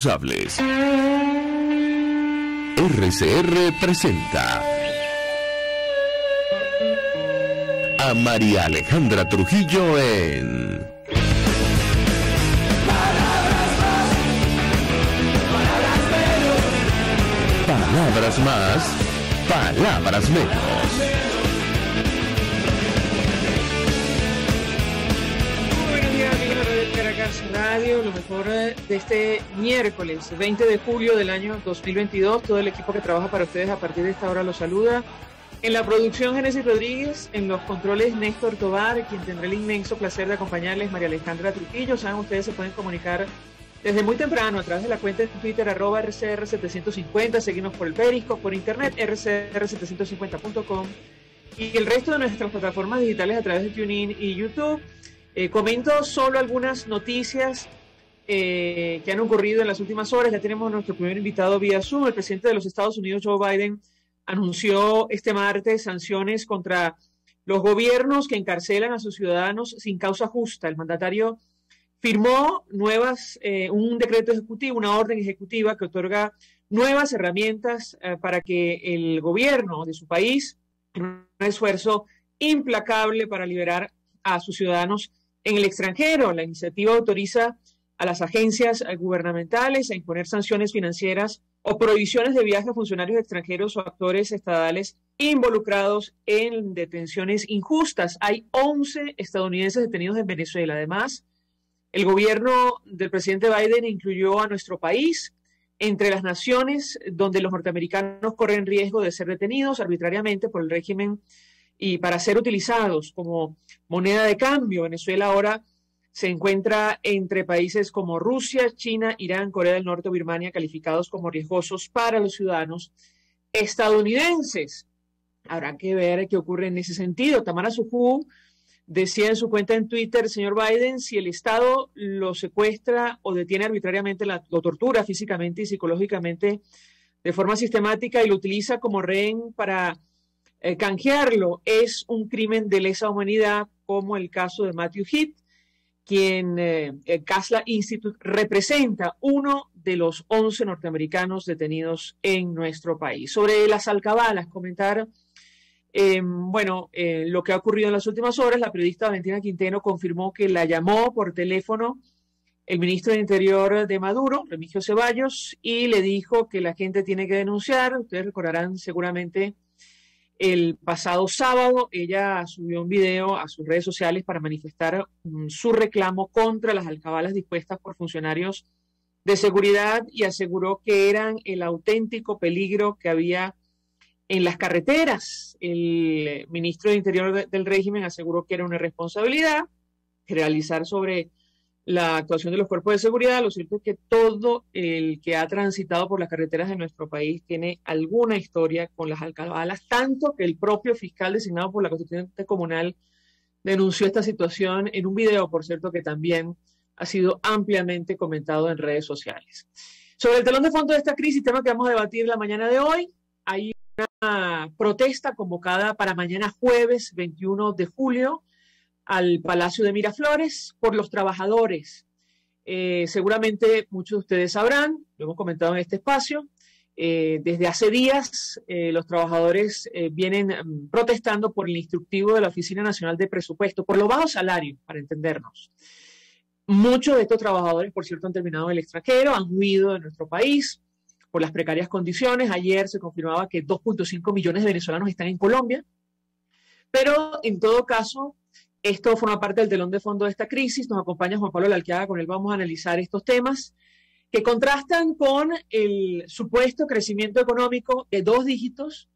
responsables. RCR presenta a María Alejandra Trujillo en Palabras más, palabras menos. Radio, lo mejor de este miércoles 20 de julio del año 2022. Todo el equipo que trabaja para ustedes a partir de esta hora los saluda. En la producción, Génesis Rodríguez. En los controles, Néstor Tobar, quien tendrá el inmenso placer de acompañarles, María Alejandra Trujillo. Saben, ustedes se pueden comunicar desde muy temprano a través de la cuenta de Twitter @RCR750, seguirnos por el Periscope, por internet, rcr750.com y el resto de nuestras plataformas digitales a través de TuneIn y YouTube. Comento solo algunas noticias que han ocurrido en las últimas horas. Ya tenemos a nuestro primer invitado vía Zoom. El presidente de los Estados Unidos, Joe Biden, anunció este martes sanciones contra los gobiernos que encarcelan a sus ciudadanos sin causa justa. El mandatario firmó un decreto ejecutivo, una orden ejecutiva que otorga nuevas herramientas para que el gobierno de su país, en un esfuerzo implacable para liberar a sus ciudadanos en el extranjero. La iniciativa autoriza a las agencias gubernamentales a imponer sanciones financieras o prohibiciones de viaje a funcionarios extranjeros o actores estadales involucrados en detenciones injustas. Hay 11 estadounidenses detenidos en Venezuela. Además, el gobierno del presidente Biden incluyó a nuestro país entre las naciones donde los norteamericanos corren riesgo de ser detenidos arbitrariamente por el régimen y para ser utilizados como moneda de cambio. Venezuela ahora se encuentra entre países como Rusia, China, Irán, Corea del Norte o Birmania, calificados como riesgosos para los ciudadanos estadounidenses. Habrá que ver qué ocurre en ese sentido. Tamara Sujú decía en su cuenta en Twitter: señor Biden, si el Estado lo secuestra o detiene arbitrariamente, lo tortura físicamente y psicológicamente de forma sistemática y lo utiliza como rehén para canjearlo, es un crimen de lesa humanidad, como el caso de Matthew Heath, quien el Casla Institute representa, uno de los 11 norteamericanos detenidos en nuestro país. Sobre las alcabalas, comentar lo que ha ocurrido en las últimas horas. La periodista Valentina Quintero confirmó que la llamó por teléfono el ministro de Interior de Maduro, Remigio Ceballos, y le dijo que la gente tiene que denunciar. Ustedes recordarán seguramente el pasado sábado ella subió un video a sus redes sociales para manifestar su reclamo contra las alcabalas dispuestas por funcionarios de seguridad y aseguró que eran el auténtico peligro que había en las carreteras. El ministro de Interior del régimen aseguró que era una irresponsabilidad generalizar sobre la actuación de los cuerpos de seguridad. Lo cierto es que todo el que ha transitado por las carreteras de nuestro país tiene alguna historia con las alcabalas, tanto que el propio fiscal designado por la Constituyente Comunal denunció esta situación en un video, por cierto, que también ha sido ampliamente comentado en redes sociales. Sobre el telón de fondo de esta crisis, tema que vamos a debatir la mañana de hoy, hay una protesta convocada para mañana jueves 21 de julio al Palacio de Miraflores por los trabajadores. Seguramente muchos de ustedes sabrán, lo hemos comentado en este espacio, desde hace días los trabajadores vienen protestando por el instructivo de la Oficina Nacional de Presupuesto, por los bajos salarios, para entendernos. Muchos de estos trabajadores, por cierto, han terminado en el extranjero, han huido de nuestro país por las precarias condiciones. Ayer se confirmaba que 2.5 millones de venezolanos están en Colombia, pero en todo caso, esto forma parte del telón de fondo de esta crisis. Nos acompaña Juan Pablo Lalquiaga, con él vamos a analizar estos temas que contrastan con el supuesto crecimiento económico de 2 dígitos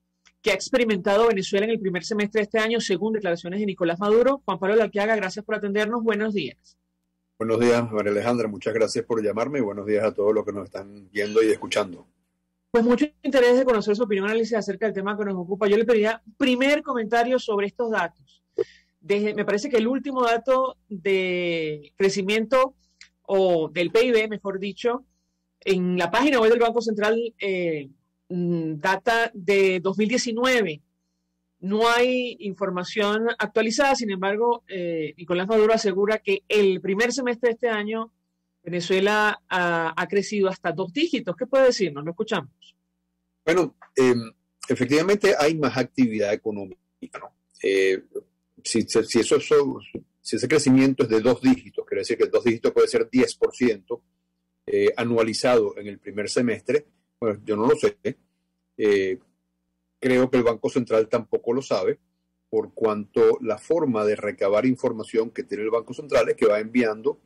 que ha experimentado Venezuela en el primer semestre de este año, según declaraciones de Nicolás Maduro. Juan Pablo Lalquiaga, gracias por atendernos. Buenos días. Buenos días, María Alejandra. Muchas gracias por llamarme y buenos días a todos los que nos están viendo y escuchando. Pues mucho interés de conocer su opinión, análisis acerca del tema que nos ocupa. Yo le pediría primer comentario sobre estos datos. Me parece que el último dato de crecimiento o del PIB, mejor dicho, en la página web del Banco Central data de 2019. No hay información actualizada, sin embargo, Nicolás Maduro asegura que el primer semestre de este año Venezuela ha crecido hasta 2 dígitos. ¿Qué puede decirnos? Lo escuchamos. Bueno, efectivamente hay más actividad económica, ¿no? Si ese crecimiento es de 2 dígitos, quiere decir que el 2 dígitos puede ser 10% anualizado en el primer semestre. Bueno, yo no lo sé. Creo que el Banco Central tampoco lo sabe, por cuanto la forma de recabar información que tiene el Banco Central es que va enviando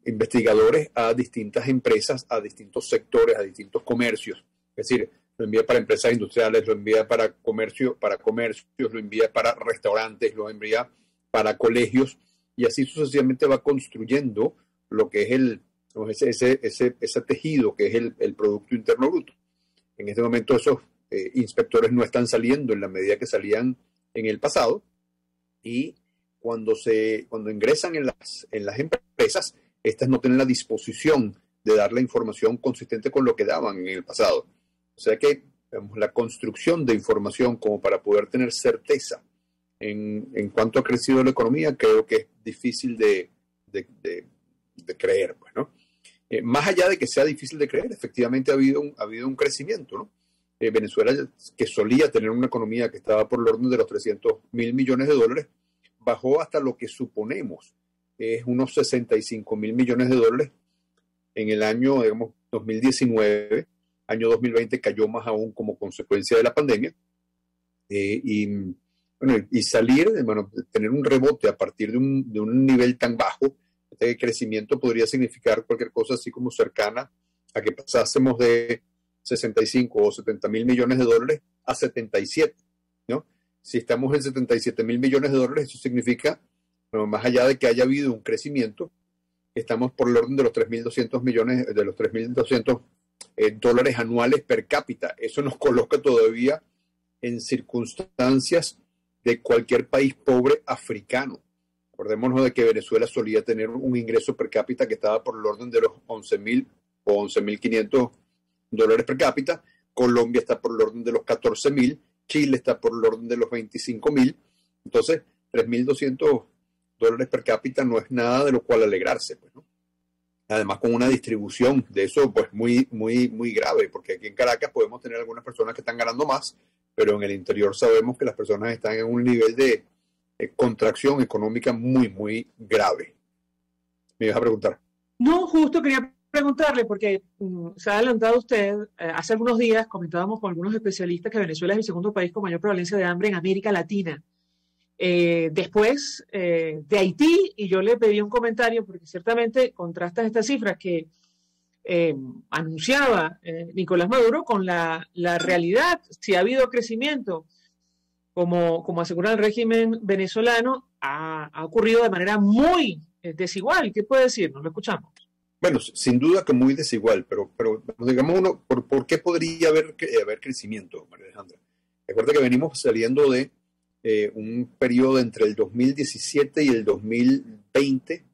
investigadores a distintas empresas, a distintos sectores, a distintos comercios. Es decir, lo envía para empresas industriales, lo envía para comercios, lo envía para restaurantes, lo envía para colegios, y así sucesivamente va construyendo lo que es ese tejido que es el Producto Interno Bruto. En este momento esos inspectores no están saliendo en la medida que salían en el pasado, y cuando ingresan en las empresas, estas no tienen la disposición de dar la información consistente con lo que daban en el pasado. O sea que, digamos, la construcción de información como para poder tener certeza en cuánto ha crecido la economía, creo que es difícil de creer, pues, ¿no? Más allá de que sea difícil de creer, efectivamente ha habido un crecimiento, ¿no? Venezuela, que solía tener una economía que estaba por el orden de los 300.000 millones de dólares, bajó hasta lo que suponemos es unos 65.000 millones de dólares en el año, digamos, 2019. Año 2020 cayó más aún como consecuencia de la pandemia. Y salir, tener un rebote a partir de un nivel tan bajo, este crecimiento podría significar cualquier cosa así como cercana a que pasásemos de 65 o 70.000 millones de dólares a 77, ¿no? Si estamos en 77.000 millones de dólares, eso significa, bueno, más allá de que haya habido un crecimiento, estamos por el orden de los 3.200 millones, de los 3.200 dólares anuales per cápita. Eso nos coloca todavía en circunstancias de cualquier país pobre africano. Acordémonos de que Venezuela solía tener un ingreso per cápita que estaba por el orden de los 11.000 o 11.500 dólares per cápita. Colombia está por el orden de los 14.000, Chile está por el orden de los 25.000. Entonces, 3.200 dólares per cápita no es nada de lo cual alegrarse, pues, ¿no? Además, con una distribución de eso, pues, muy, muy, muy grave, porque aquí en Caracas podemos tener algunas personas que están ganando más, pero en el interior sabemos que las personas están en un nivel de contracción económica muy, muy grave. ¿Me ibas a preguntar? No, justo quería preguntarle, porque se ha adelantado usted, hace algunos días comentábamos con algunos especialistas que Venezuela es el segundo país con mayor prevalencia de hambre en América Latina, después de Haití, y yo le pedí un comentario porque ciertamente contrastan estas cifras que anunciaba Nicolás Maduro con la realidad. Si ha habido crecimiento, como asegura el régimen venezolano, ha ocurrido de manera muy desigual. ¿Qué puede decirnos? Lo escuchamos. Bueno, sin duda que muy desigual, pero digamos uno, ¿por qué podría haber crecimiento, María Alejandra? Recuerda que venimos saliendo de un periodo entre el 2017 y el 2020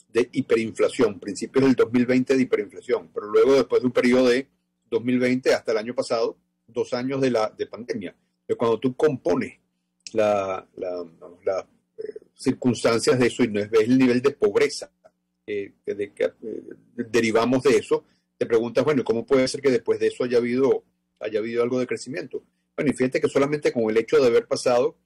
de hiperinflación, principios del 2020 de hiperinflación, pero luego después de un periodo de 2020 hasta el año pasado, 2 años de pandemia. Pero cuando tú compones las circunstancias de eso y no ves el nivel de pobreza que derivamos de eso, te preguntas, bueno, ¿cómo puede ser que después de eso haya habido algo de crecimiento? Bueno, y fíjate que solamente con el hecho de haber pasado,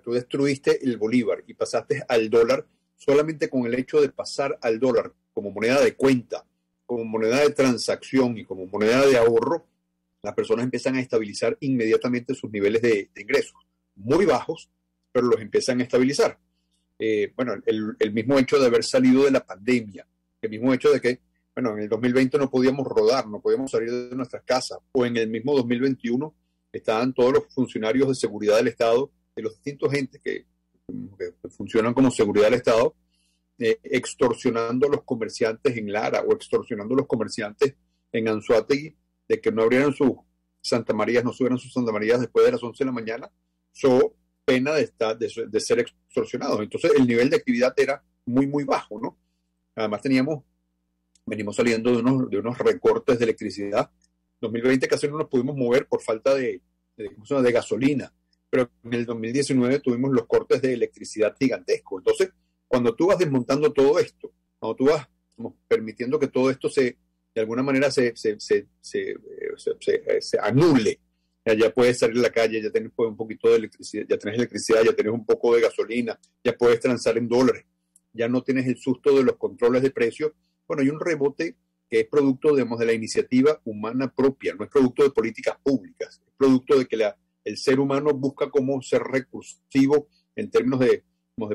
tú destruiste el bolívar y pasaste al dólar, solamente con el hecho de pasar al dólar como moneda de cuenta, como moneda de transacción y como moneda de ahorro, las personas empiezan a estabilizar inmediatamente sus niveles de ingresos, muy bajos, pero los empiezan a estabilizar. Bueno, el mismo hecho de haber salido de la pandemia, el mismo hecho de que, bueno, en el 2020 no podíamos rodar, no podíamos salir de nuestras casas, o en el mismo 2021 estaban todos los funcionarios de seguridad del Estado, de los distintos entes que funcionan como seguridad del Estado, extorsionando a los comerciantes en Lara o extorsionando a los comerciantes en Anzoátegui de que no abrieran sus Santa Marías, no subieran sus Santa Marías después de las 11 de la mañana, so pena de ser extorsionados. Entonces el nivel de actividad era muy, muy bajo, ¿no? Además venimos saliendo de unos recortes de electricidad. 2020 casi no nos pudimos mover por falta de gasolina, pero en el 2019 tuvimos los cortes de electricidad gigantescos. Entonces, cuando tú vas desmontando todo esto, cuando tú vas permitiendo que todo esto de alguna manera se anule. Ya puedes salir a la calle, ya tienes un poquito de electricidad, ya tienes un poco de gasolina, ya puedes transar en dólares, ya no tienes el susto de los controles de precios. Bueno, hay un rebote que es producto, digamos, de la iniciativa humana propia, no es producto de políticas públicas, es producto de que el ser humano busca cómo ser recursivo en términos de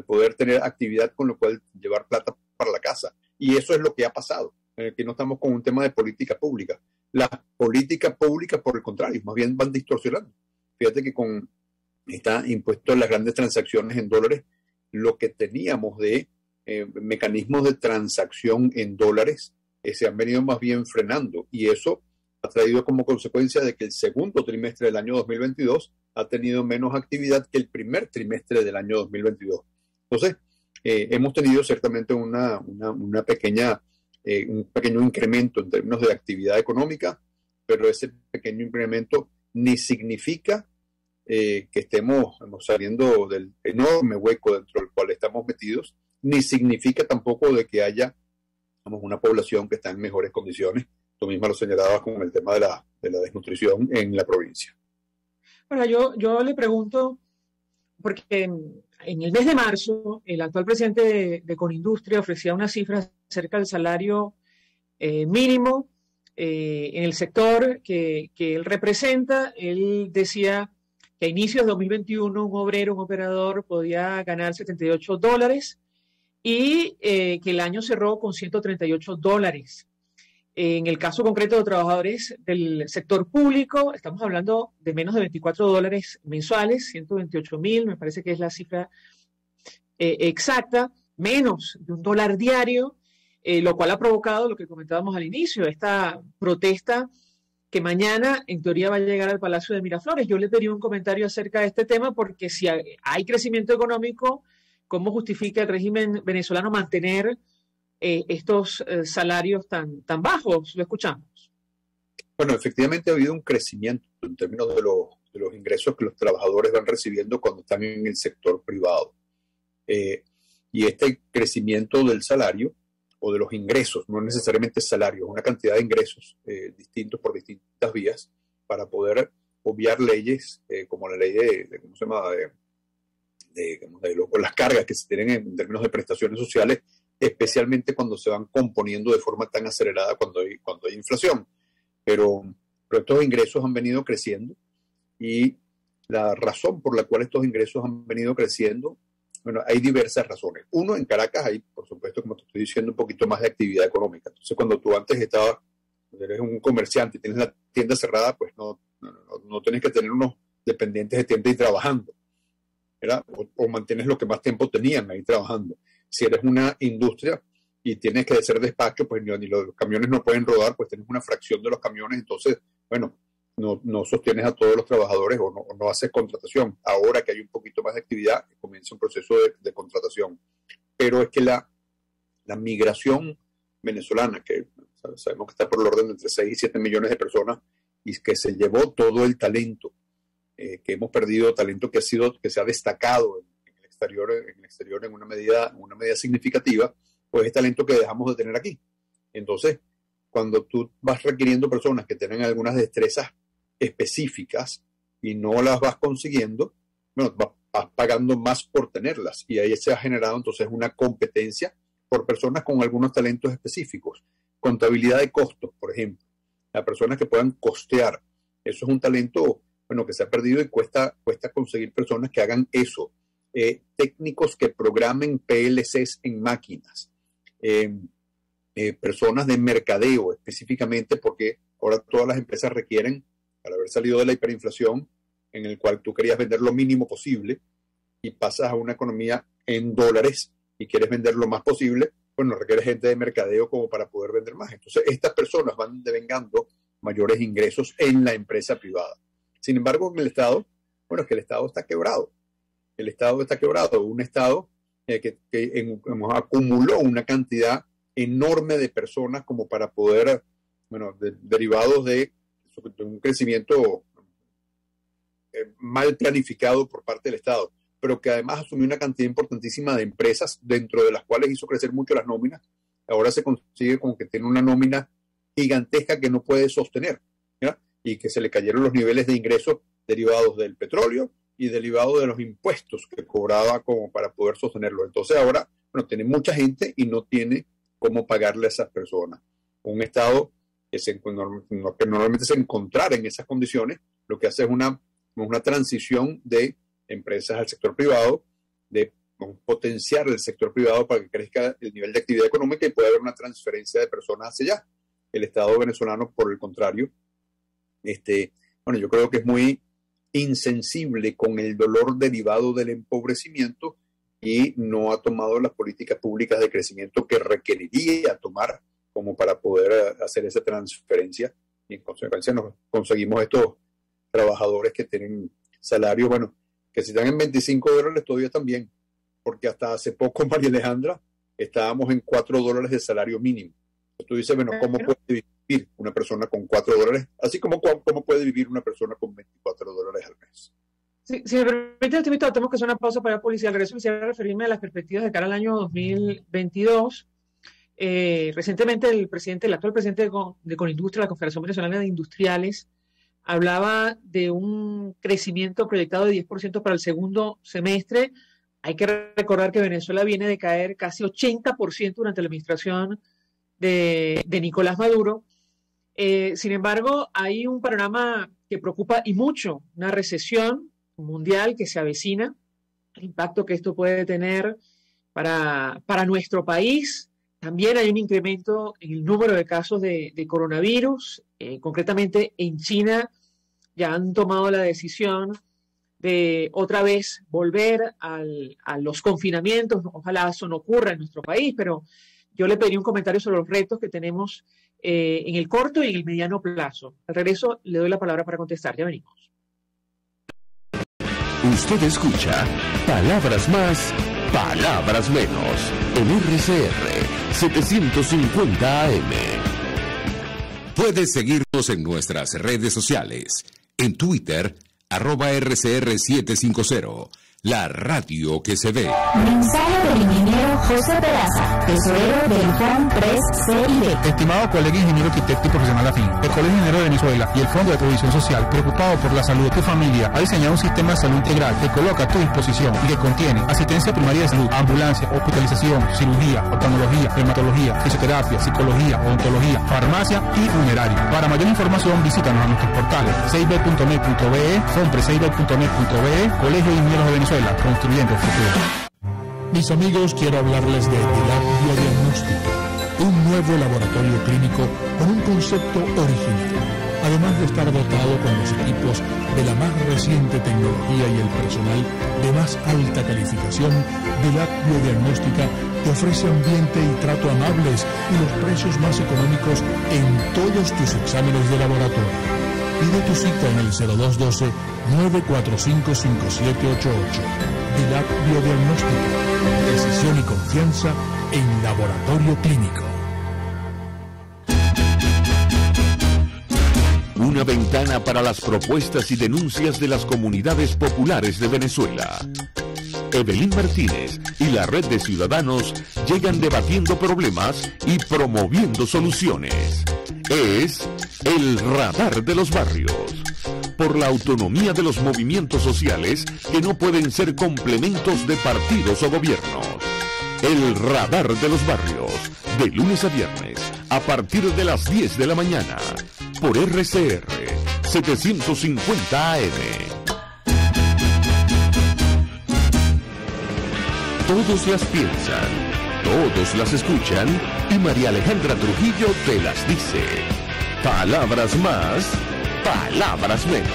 poder tener actividad con lo cual llevar plata para la casa. Y eso es lo que ha pasado, que no estamos con un tema de política pública. Las políticas públicas, por el contrario, más bien van distorsionando. Fíjate que con está impuesto las grandes transacciones en dólares, lo que teníamos de mecanismos de transacción en dólares se han venido más bien frenando, y eso ha traído como consecuencia de que el segundo trimestre del año 2022 ha tenido menos actividad que el primer trimestre del año 2022. Entonces, hemos tenido ciertamente un pequeño incremento en términos de actividad económica, pero ese pequeño incremento ni significa que estemos saliendo del enorme hueco dentro del cual estamos metidos, ni significa tampoco de que haya una población que está en mejores condiciones. Tú misma lo señalabas con el tema de la desnutrición en la provincia. Ahora, yo le pregunto, porque en el mes de marzo, el actual presidente de Conindustria ofrecía una cifra acerca del salario mínimo en el sector que él representa. Él decía que a inicios de 2021 un operador podía ganar $78 y que el año cerró con $138. En el caso concreto de trabajadores del sector público, estamos hablando de menos de $24 mensuales, 128.000, me parece que es la cifra exacta, menos de $1 diario, lo cual ha provocado lo que comentábamos al inicio, esta protesta que mañana en teoría va a llegar al Palacio de Miraflores. Yo le pedí un comentario acerca de este tema, porque si hay crecimiento económico, ¿cómo justifica el régimen venezolano mantener estos salarios tan bajos? Lo escuchamos. Bueno, efectivamente ha habido un crecimiento en términos de los ingresos que los trabajadores van recibiendo cuando están en el sector privado. Y este crecimiento del salario o de los ingresos, no necesariamente salario, una cantidad de ingresos distintos por distintas vías para poder obviar leyes como la ley de ¿cómo se llama? Las cargas que se tienen en términos de prestaciones sociales, especialmente cuando se van componiendo de forma tan acelerada cuando hay inflación. Pero estos ingresos han venido creciendo, y la razón por la cual estos ingresos han venido creciendo, bueno, hay diversas razones. Uno, en Caracas hay, por supuesto, como te estoy diciendo, un poquito más de actividad económica. Entonces, cuando tú antes eres un comerciante y tienes la tienda cerrada, pues no tienes que tener unos dependientes de tienda y trabajando, ¿verdad? O mantienes lo que más tiempo tenían ahí trabajando. Si eres una industria y tienes que hacer despacho, pues ni los camiones no pueden rodar, pues tienes una fracción de los camiones, entonces, bueno, no sostienes a todos los trabajadores o no haces contratación. Ahora que hay un poquito más de actividad, comienza un proceso de contratación. Pero es que la migración venezolana, que sabemos que está por el orden de entre 6 y 7 millones de personas, y que se llevó todo el talento, que hemos perdido, talento que se ha destacado en el exterior en una medida significativa, pues es talento que dejamos de tener aquí. Entonces, cuando tú vas requiriendo personas que tienen algunas destrezas específicas y no las vas consiguiendo, bueno, vas pagando más por tenerlas, y ahí se ha generado entonces una competencia por personas con algunos talentos específicos. Contabilidad de costos, por ejemplo, las personas que puedan costear, eso es un talento, bueno, que se ha perdido, y cuesta conseguir personas que hagan eso. Técnicos que programen PLCs en máquinas, personas de mercadeo específicamente, porque ahora todas las empresas requieren, al haber salido de la hiperinflación, en el cual tú querías vender lo mínimo posible y pasas a una economía en dólares y quieres vender lo más posible, bueno, requiere gente de mercadeo como para poder vender más. Entonces, estas personas van devengando mayores ingresos en la empresa privada. Sin embargo, en el Estado, bueno, es que el Estado está quebrado. El Estado está quebrado. Un Estado que acumuló una cantidad enorme de personas como para poder, bueno, derivados de un crecimiento mal planificado por parte del Estado, pero que además asumió una cantidad importantísima de empresas, dentro de las cuales hizo crecer mucho las nóminas, ahora se consigue con que tiene una nómina gigantesca que no puede sostener, ¿ya? Y que se le cayeron los niveles de ingresos derivados del petróleo y derivados de los impuestos que cobraba como para poder sostenerlo. Entonces ahora, bueno, tiene mucha gente y no tiene cómo pagarle a esas personas. Un Estado que normalmente se encontrara en esas condiciones, lo que hace es una transición de empresas al sector privado, de potenciar el sector privado para que crezca el nivel de actividad económica y pueda haber una transferencia de personas hacia allá. El Estado venezolano, por el contrario, bueno, yo creo que es muy insensible con el dolor derivado del empobrecimiento y no ha tomado las políticas públicas de crecimiento que requeriría tomar como para poder hacer esa transferencia, y en consecuencia nos conseguimos estos trabajadores que tienen salarios, bueno, que si están en $25 todavía están bien, porque hasta hace poco, María Alejandra, estábamos en $4 de salario mínimo. Tú dices, bueno, ¿cómo puede vivir una persona con $4? Así como ¿cómo puede vivir una persona con $24 al mes? Sí, si me permite, tenemos que hacer una pausa para la policía. Al regreso quisiera referirme a las perspectivas de cara al año 2022. Recientemente el actual presidente de Conindustria, la Confederación Venezolana de Industriales, hablaba de un crecimiento proyectado de 10% para el segundo semestre. Hay que recordar que Venezuela viene de caer casi 80% durante la administración de Nicolás Maduro. Sin embargo, hay un panorama que preocupa y mucho, una recesión mundial que se avecina, el impacto que esto puede tener para nuestro país. También hay un incremento en el número de casos de coronavirus. Concretamente en China ya han tomado la decisión de otra vez volver a los confinamientos. Ojalá eso no ocurra en nuestro país, pero yo le pedí un comentario sobre los retos que tenemos en el corto y en el mediano plazo. Al regreso le doy la palabra para contestar. Ya venimos. Usted escucha Palabras Más, Palabras Menos en RCR 750 AM. Puedes seguirnos en nuestras redes sociales. En Twitter, @RCR750. La radio que se ve. Mensaje del ingeniero José Peraza, tesorero del FON 3CID. Estimado colega ingeniero arquitecto y profesional afín, el Colegio Ingeniero de Venezuela y el Fondo de Previsión Social, preocupado por la salud de tu familia, ha diseñado un sistema de salud integral que coloca a tu disposición y que contiene asistencia primaria de salud, ambulancia, hospitalización, cirugía, oftalmología, dermatología, fisioterapia, psicología, odontología, farmacia y funerario. Para mayor información, visítanos a nuestros portales 6b.net.be, fonpreseiber.net.be, Colegio de Ingenieros de Venezuela, construyendo el futuro. Mis amigos, quiero hablarles de Dilab Biodiagnóstico, un nuevo laboratorio clínico con un concepto original. Además de estar dotado con los equipos de la más reciente tecnología y el personal de más alta calificación, Dilab Biodiagnóstica te ofrece ambiente y trato amables y los precios más económicos en todos tus exámenes de laboratorio. Pide tu cita en el 0212-945-5788. Dilab Biodiagnóstica. Precisión y confianza en laboratorio clínico. Una ventana para las propuestas y denuncias de las comunidades populares de Venezuela. Evelyn Martínez y la red de ciudadanos llegan debatiendo problemas y promoviendo soluciones. Es el Radar de los Barrios. Por la autonomía de los movimientos sociales que no pueden ser complementos de partidos o gobiernos. El Radar de los Barrios, de lunes a viernes, a partir de las 10 de la mañana, por RCR 750 AM. Todos las piensan, todos las escuchan y María Alejandra Trujillo te las dice. Palabras más, palabras menos.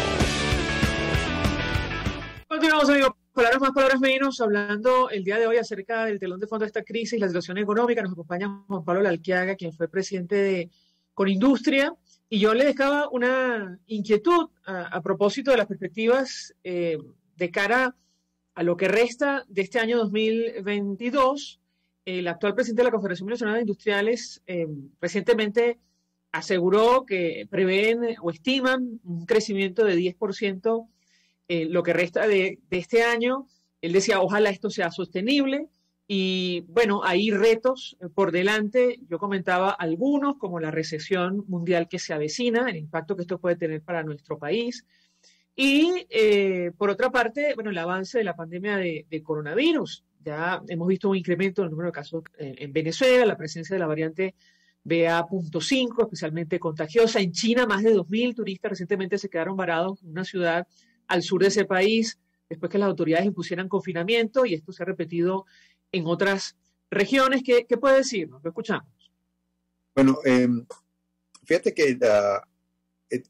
Continuamos, amigos. Palabras más, palabras menos, hablando el día de hoy acerca del telón de fondo de esta crisis, la situación económica. Nos acompaña Juan Pablo Lalquiaga, quien fue presidente de Conindustria, y yo le dejaba una inquietud a propósito de las perspectivas de cara a lo que resta de este año 2022. El actual presidente de la Confederación Venezolana de Industriales recientemente aseguró que prevén o estiman un crecimiento de 10% lo que resta de este año. Él decía, ojalá esto sea sostenible. Y bueno, hay retos por delante. Yo comentaba algunos, como la recesión mundial que se avecina, el impacto que esto puede tener para nuestro país. Y por otra parte, bueno, el avance de la pandemia de coronavirus. Ya hemos visto un incremento en el número de casos en Venezuela, la presencia de la variante BA.5, especialmente contagiosa. En China, más de 2.000 turistas recientemente se quedaron varados en una ciudad al sur de ese país, después que las autoridades impusieran confinamiento, y esto se ha repetido en otras regiones. ¿Qué puede decirnos? Lo escuchamos. Bueno, fíjate que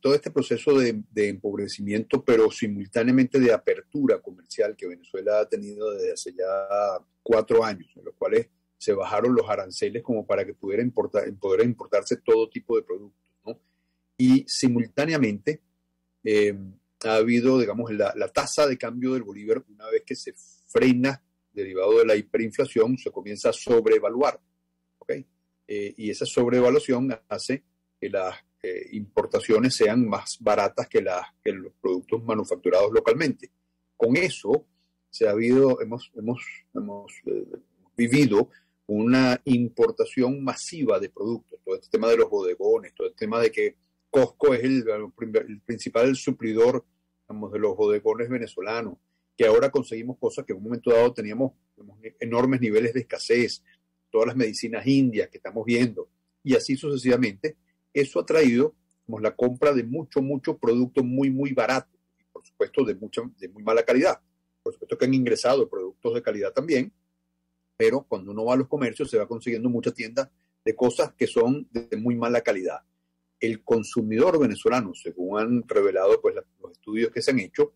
todo este proceso de empobrecimiento, pero simultáneamente de apertura comercial que Venezuela ha tenido desde hace ya 4 años, en los cuales se bajaron los aranceles como para que poder importarse todo tipo de productos, ¿no? Y simultáneamente ha habido, digamos, la tasa de cambio del bolívar, una vez que se frena derivado de la hiperinflación, se comienza a sobrevaluar, ¿ok? Y esa sobrevaluación hace que las importaciones sean más baratas que los productos manufacturados localmente. Con eso hemos vivido una importación masiva de productos. Todo este tema de los bodegones, todo el tema de que Costco es el principal suplidor, digamos, de los bodegones venezolanos, que ahora conseguimos cosas que en un momento dado teníamos enormes niveles de escasez, todas las medicinas indias que estamos viendo, y así sucesivamente. Eso ha traído, digamos, la compra de mucho producto muy, muy barato, y por supuesto de muy mala calidad. Por supuesto que han ingresado productos de calidad también, pero cuando uno va a los comercios se va consiguiendo mucha tienda de cosas que son de muy mala calidad. El consumidor venezolano, según han revelado pues los estudios que se han hecho,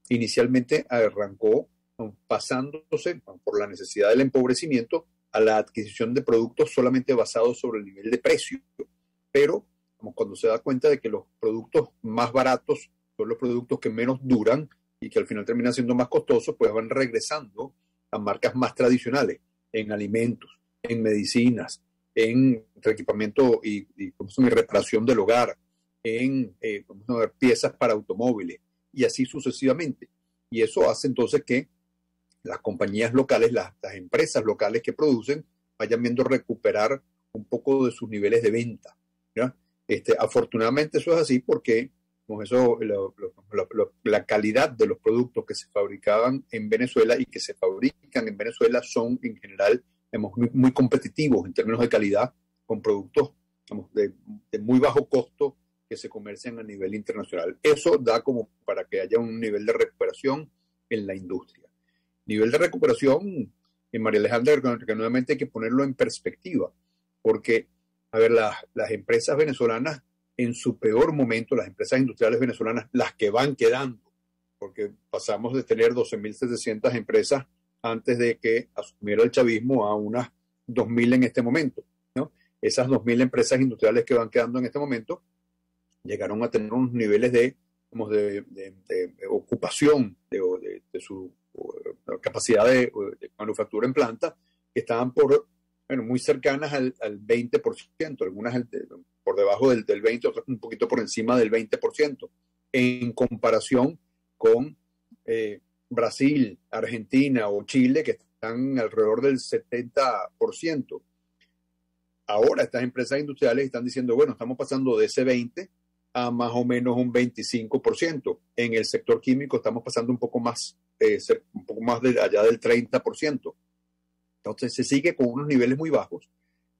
inicialmente arrancó pasándose por la necesidad del empobrecimiento a la adquisición de productos solamente basados sobre el nivel de precio. Pero como cuando se da cuenta de que los productos más baratos son los productos que menos duran y que al final terminan siendo más costosos, pues van regresando a marcas más tradicionales, en alimentos, en medicinas, en equipamiento y reparación del hogar, en piezas para automóviles, y así sucesivamente. Y eso hace entonces que las compañías locales, las empresas locales que producen, vayan viendo recuperar un poco de sus niveles de venta, ¿ya? Afortunadamente eso es así porque la calidad de los productos que se fabricaban en Venezuela y que se fabrican en Venezuela son en general muy competitivos en términos de calidad, con productos de muy bajo costo que se comercian a nivel internacional. Eso da como para que haya un nivel de recuperación en la industria. Nivel de recuperación, María Alejandra, que nuevamente hay que ponerlo en perspectiva, porque, a ver, las empresas venezolanas en su peor momento, las empresas industriales venezolanas, las que van quedando, porque pasamos de tener 12.700 empresas antes de que asumiera el chavismo a unas 2.000 en este momento, ¿no? Esas 2.000 empresas industriales que van quedando en este momento llegaron a tener unos niveles de ocupación de su capacidad de manufactura en planta que estaban muy cercanas al 20%, algunas por debajo del 20%, otras un poquito por encima del 20%, en comparación con Brasil, Argentina o Chile, que están alrededor del 70%. Ahora estas empresas industriales están diciendo, bueno, estamos pasando de ese 20% a más o menos un 25%. En el sector químico estamos pasando un poco más allá del 30%. Entonces se sigue con unos niveles muy bajos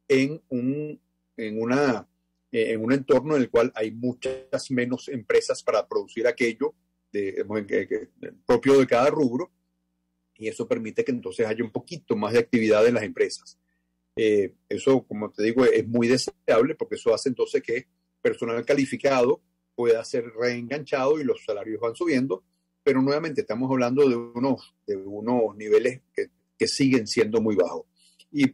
en un entorno en el cual hay muchas menos empresas para producir aquello propio de cada rubro, y eso permite que entonces haya un poquito más de actividad en las empresas. Eso, como te digo, es muy deseable porque eso hace entonces que personal calificado pueda ser reenganchado y los salarios van subiendo, pero nuevamente estamos hablando de unos niveles que siguen siendo muy bajos y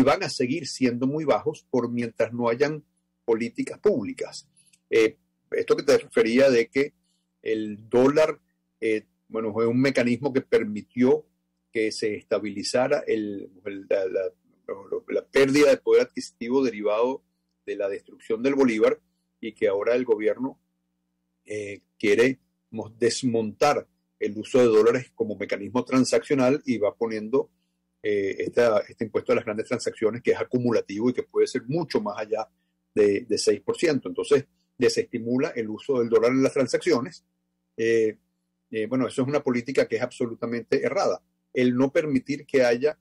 van a seguir siendo muy bajos por mientras no hayan políticas públicas. Esto que te refería de que el dólar fue un mecanismo que permitió que se estabilizara la pérdida de poder adquisitivo derivado de la destrucción del bolívar, y que ahora el gobierno quiere desmontar el uso de dólares como mecanismo transaccional y va poniendo este impuesto a las grandes transacciones, que es acumulativo y que puede ser mucho más allá de 6%. Entonces, desestimula el uso del dólar en las transacciones. Bueno, eso es una política que es absolutamente errada. El no permitir que haya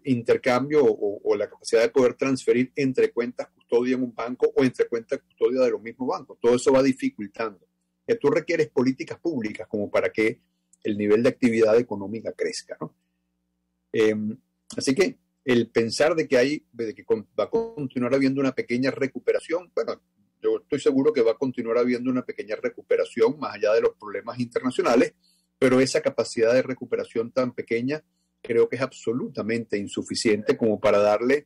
intercambio o la capacidad de poder transferir entre cuentas custodia en un banco o entre cuentas custodia de los mismos bancos. Todo eso va dificultando. Que tú requieres políticas públicas como para que el nivel de actividad económica crezca, ¿no? Así que el pensar de que va a continuar habiendo una pequeña recuperación, bueno, yo estoy seguro que va a continuar habiendo una pequeña recuperación más allá de los problemas internacionales, pero esa capacidad de recuperación tan pequeña creo que es absolutamente insuficiente como para darle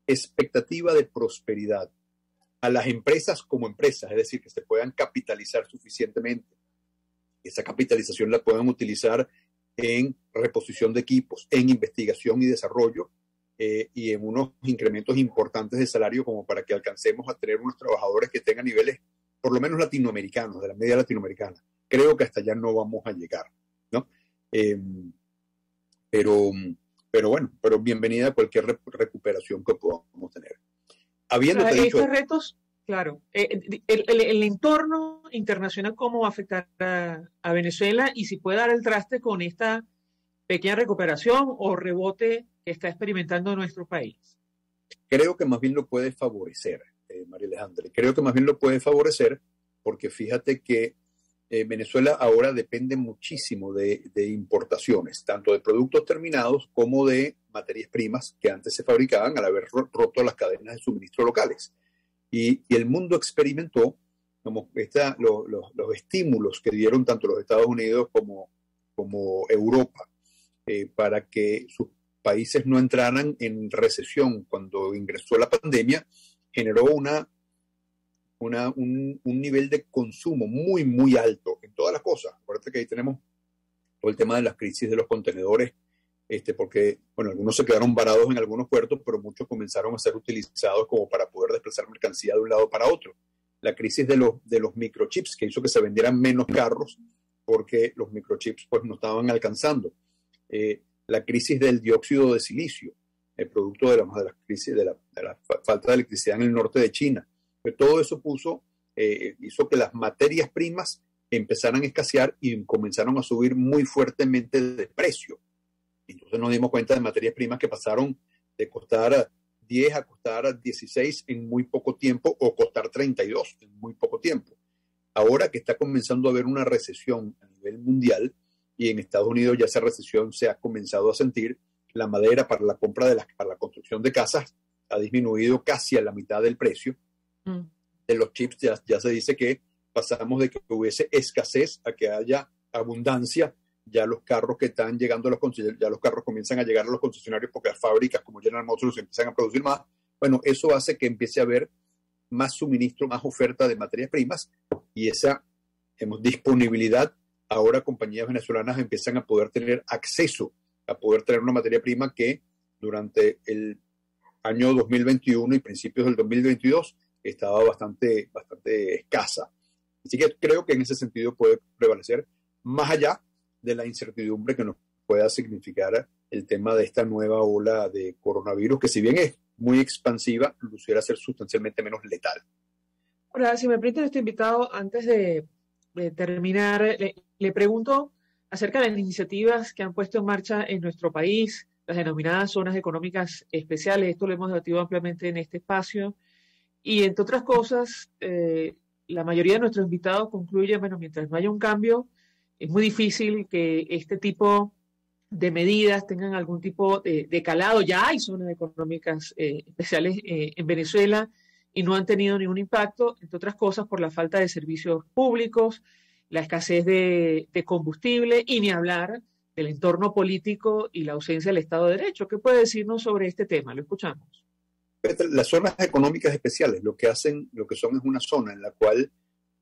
expectativa de prosperidad a las empresas como empresas, es decir, que se puedan capitalizar suficientemente. Esa capitalización la puedan utilizar en reposición de equipos, en investigación y desarrollo, y en unos incrementos importantes de salario como para que alcancemos a tener unos trabajadores que tengan niveles por lo menos latinoamericanos, de la media latinoamericana. Creo que hasta allá no vamos a llegar, ¿no? Pero bueno, bienvenida a cualquier recuperación que podamos tener. Habiéndote dicho estos retos, claro, el entorno internacional, ¿cómo va a afectar a Venezuela? Y si puede dar el traste con esta pequeña recuperación o rebote que está experimentando nuestro país. Creo que más bien lo puede favorecer, María Alejandra. Creo que más bien lo puede favorecer porque fíjate que Venezuela ahora depende muchísimo de importaciones, tanto de productos terminados como de materias primas que antes se fabricaban al haber roto las cadenas de suministro locales. Y el mundo experimentó como los estímulos que dieron tanto los Estados Unidos como Europa para que sus países no entraran en recesión cuando ingresó la pandemia, generó un nivel de consumo muy, muy alto en todas las cosas. Acuérdate que ahí tenemos todo el tema de las crisis de los contenedores, porque, bueno, algunos se quedaron varados en algunos puertos, pero muchos comenzaron a ser utilizados como para poder desplazar mercancía de un lado para otro. La crisis de los microchips, que hizo que se vendieran menos carros porque los microchips pues no estaban alcanzando. La crisis del dióxido de silicio, el producto de la crisis de la falta de electricidad en el norte de China. Pero todo eso hizo que las materias primas empezaran a escasear y comenzaron a subir muy fuertemente de precio. Entonces nos dimos cuenta de materias primas que pasaron de costar 10 a costar 16 en muy poco tiempo o costar 32 en muy poco tiempo. Ahora que está comenzando a haber una recesión a nivel mundial y en Estados Unidos ya esa recesión se ha comenzado a sentir, la madera para la compra para la construcción de casas ha disminuido casi a la mitad del precio. De los chips ya se dice que pasamos de que hubiese escasez a que haya abundancia. Ya los carros que están llegando ya los carros comienzan a llegar a los concesionarios porque las fábricas como General Motors empiezan a producir más. Bueno, eso hace que empiece a haber más suministro, más oferta de materias primas y esa disponibilidad. Ahora compañías venezolanas empiezan a poder tener acceso a poder tener una materia prima que durante el año 2021 y principios del 2022 estaba bastante escasa. Así que creo que en ese sentido puede prevalecer más allá de la incertidumbre que nos pueda significar el tema de esta nueva ola de coronavirus, que si bien es muy expansiva, luciera ser sustancialmente menos letal. Ahora, si me permite nuestro invitado, antes de terminar, le pregunto acerca de las iniciativas que han puesto en marcha en nuestro país, las denominadas zonas económicas especiales. Esto lo hemos debatido ampliamente en este espacio. Y entre otras cosas, la mayoría de nuestros invitados concluyen, bueno, mientras no haya un cambio, es muy difícil que este tipo de medidas tengan algún tipo de calado. Ya hay zonas económicas especiales en Venezuela y no han tenido ningún impacto, entre otras cosas por la falta de servicios públicos, la escasez de combustible y ni hablar del entorno político y la ausencia del Estado de Derecho. ¿Qué puede decirnos sobre este tema? Lo escuchamos. Las zonas económicas especiales lo que son es una zona en la cual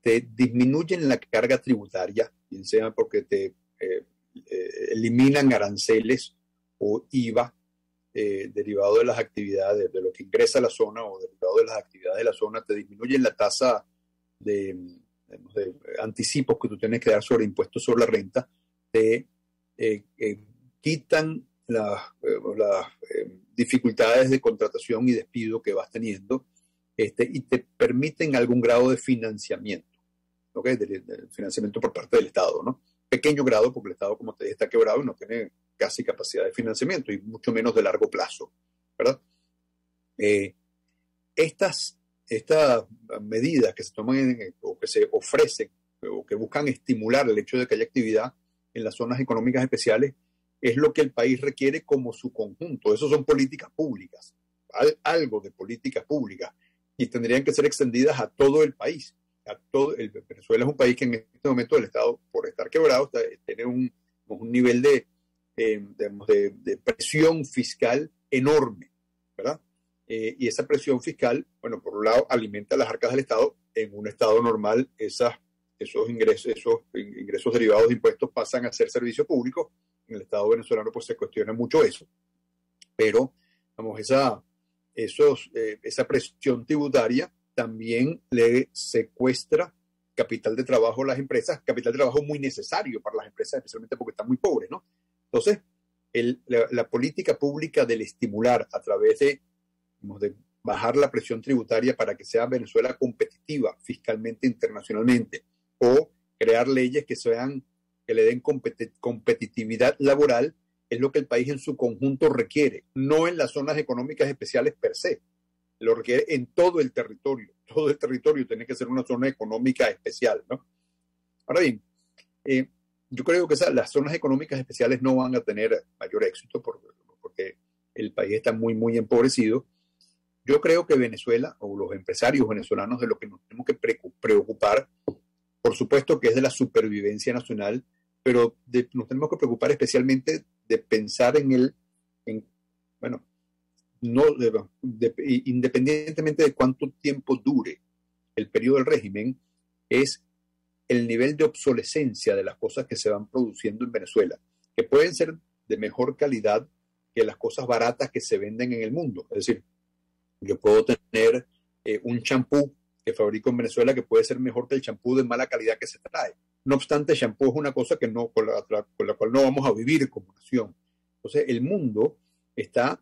te disminuyen la carga tributaria, bien sea porque te eliminan aranceles o IVA derivado de las actividades, de lo que ingresa a la zona o derivado de las actividades de la zona, te disminuyen la tasa de anticipos que tú tienes que dar sobre impuestos sobre la renta, te quitan las dificultades de contratación y despido que vas teniendo, y te permiten algún grado de financiamiento, ¿okay? Del financiamiento por parte del Estado, ¿no? Pequeño grado, porque el Estado, como te dije, está quebrado y no tiene casi capacidad de financiamiento, y mucho menos de largo plazo, ¿verdad? Estas medidas que se toman o que se ofrecen o que buscan estimular el hecho de que haya actividad en las zonas económicas especiales es lo que el país requiere como su conjunto. Eso son políticas públicas, algo de políticas públicas, y tendrían que ser extendidas a todo el país. Venezuela es un país que en este momento el Estado, por estar quebrado, tiene un nivel de presión fiscal enorme, ¿verdad? Y esa presión fiscal, bueno, por un lado alimenta las arcas del Estado. En un Estado normal esos ingresos derivados de impuestos pasan a ser servicio público. En el Estado venezolano pues se cuestiona mucho eso, pero vamos, esa presión tributaria también le secuestra capital de trabajo a las empresas, capital de trabajo muy necesario para las empresas, especialmente porque están muy pobres, ¿no? Entonces, la política pública del estimular a través de bajar la presión tributaria para que sea Venezuela competitiva fiscalmente internacionalmente, o crear leyes que le den competitividad laboral, es lo que el país en su conjunto requiere, no en las zonas económicas especiales per se, lo requiere en todo el territorio. Todo el territorio tiene que ser una zona económica especial, ¿no? Ahora bien, yo creo que las zonas económicas especiales no van a tener mayor éxito porque el país está muy, muy empobrecido. Yo creo que Venezuela, o los empresarios venezolanos, de lo que nos tenemos que preocupar, por supuesto que es de la supervivencia nacional, pero nos tenemos que preocupar especialmente de pensar independientemente de cuánto tiempo dure el periodo del régimen, es el nivel de obsolescencia de las cosas que se van produciendo en Venezuela, que pueden ser de mejor calidad que las cosas baratas que se venden en el mundo. Es decir, yo puedo tener un champú que fabrico en Venezuela que puede ser mejor que el champú de mala calidad que se trae. No obstante, el champú es una cosa que con la cual no vamos a vivir como nación. Entonces, el mundo está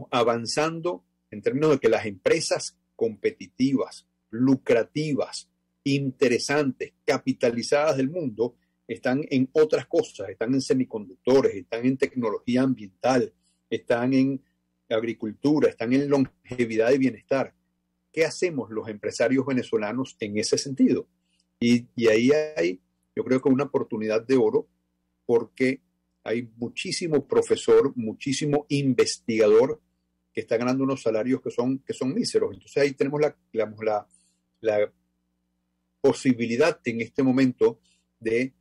avanzando en términos de que las empresas competitivas, lucrativas, interesantes, capitalizadas del mundo están en otras cosas, están en semiconductores, están en tecnología ambiental, están en agricultura, están en longevidad y bienestar. ¿Qué hacemos los empresarios venezolanos en ese sentido? Y ahí hay, yo creo que una oportunidad de oro, porque hay muchísimo profesor, muchísimo investigador que está ganando unos salarios que son míseros. Entonces ahí tenemos la posibilidad en este momento de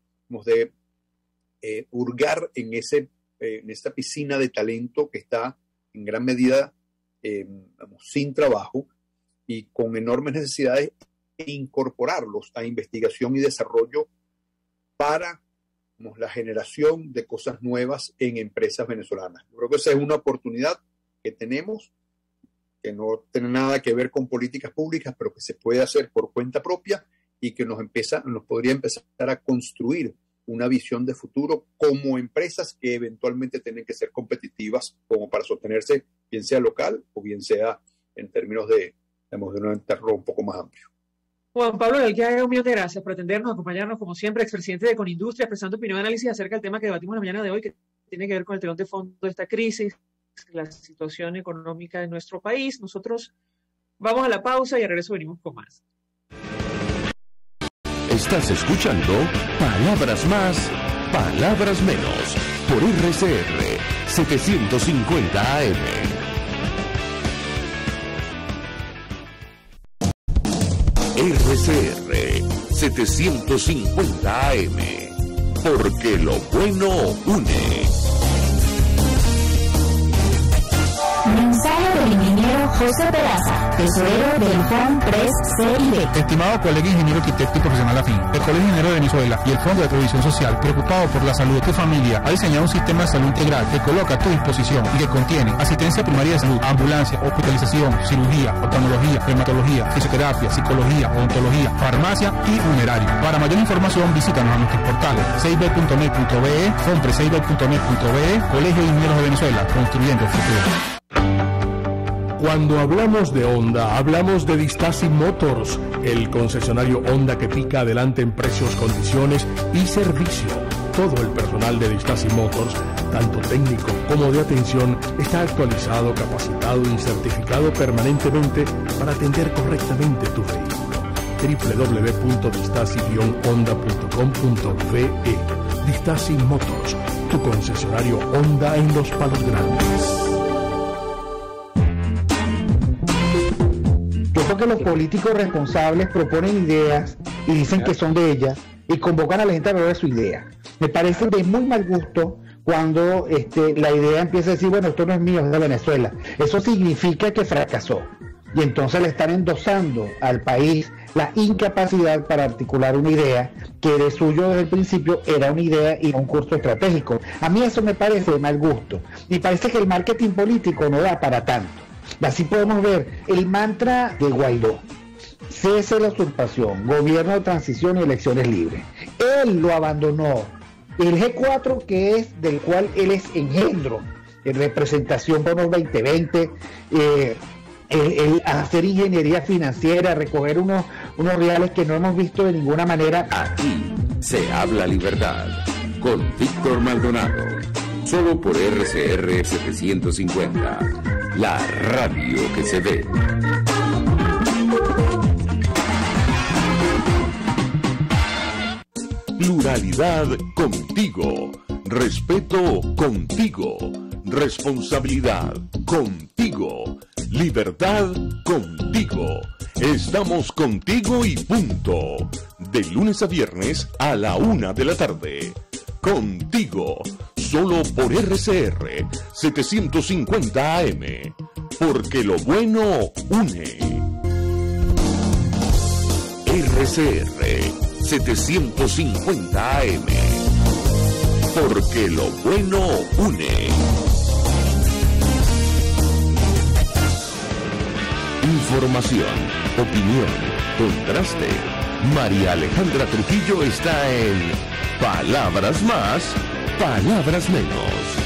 hurgar en esta piscina de talento que está en gran medida sin trabajo y con enormes necesidades, e incorporarlos a investigación y desarrollo para la generación de cosas nuevas en empresas venezolanas. Yo creo que esa es una oportunidad que tenemos, que no tiene nada que ver con políticas públicas, pero que se puede hacer por cuenta propia y que nos podría empezar a construir una visión de futuro como empresas que eventualmente tienen que ser competitivas como para sostenerse, bien sea local o bien sea en términos de un entorno un poco más amplio. Juan Pablo Delgado, un millón de gracias por atendernos, acompañarnos como siempre, expresidente de Conindustria, prestando opinión y análisis acerca del tema que debatimos la mañana de hoy, que tiene que ver con el telón de fondo de esta crisis, la situación económica de nuestro país. Nosotros vamos a la pausa y al regreso venimos con más. Estás escuchando Palabras Más, Palabras Menos, por RCR 750 AM. RCR 750 AM, porque lo bueno une. Mensaje del ingeniero ingeniero José Peraza, tesorero del FONPRES CIB. Estimado colega ingeniero arquitecto y profesional afín, el Colegio Ingeniero de Venezuela y el Fondo de Previsión Social, preocupado por la salud de tu familia, ha diseñado un sistema de salud integral que coloca a tu disposición y que contiene asistencia primaria de salud, ambulancia, hospitalización, cirugía, oftalmología, reumatología, fisioterapia, psicología, odontología, farmacia y funerario. Para mayor información, visítanos a nuestros portales cib.net.be, fonprescib.net.be, Colegio de Ingenieros de Venezuela, construyendo el futuro. Cuando hablamos de Honda, hablamos de Distasi Motors, el concesionario Honda que pica adelante en precios, condiciones y servicio. Todo el personal de Distasi Motors, tanto técnico como de atención, está actualizado, capacitado y certificado permanentemente para atender correctamente tu vehículo. www.distasi-honda.com.be. Distasi Motors, tu concesionario Honda en Los Palos Grandes. Yo creo que los políticos responsables proponen ideas y dicen que son de ellas y convocan a la gente a hablar de su idea. Me parece de muy mal gusto cuando la idea empieza a decir, bueno, esto no es mío, es de Venezuela. Eso significa que fracasó. Y entonces le están endosando al país la incapacidad para articular una idea que de suyo desde el principio era una idea y no un curso estratégico. A mí eso me parece de mal gusto. Y parece que el marketing político no da para tanto. Así podemos ver el mantra de Guaidó: cese la usurpación, gobierno de transición y elecciones libres. Él lo abandonó. El G4, que es del cual él es engendro, en representación por los 2020, el hacer ingeniería financiera, recoger unos reales que no hemos visto de ninguna manera. Aquí se habla libertad con Víctor Maldonado, solo por RCR 750, la radio que se ve. Pluralidad contigo, respeto contigo, responsabilidad contigo, libertad contigo. Estamos contigo y punto. De lunes a viernes a la 1 de la tarde. Contigo, solo por RCR 750 AM. Porque lo bueno une. RCR 750 AM. Porque lo bueno une. Información, opinión, contraste. María Alejandra Trujillo está en Palabras Más, Palabras Menos.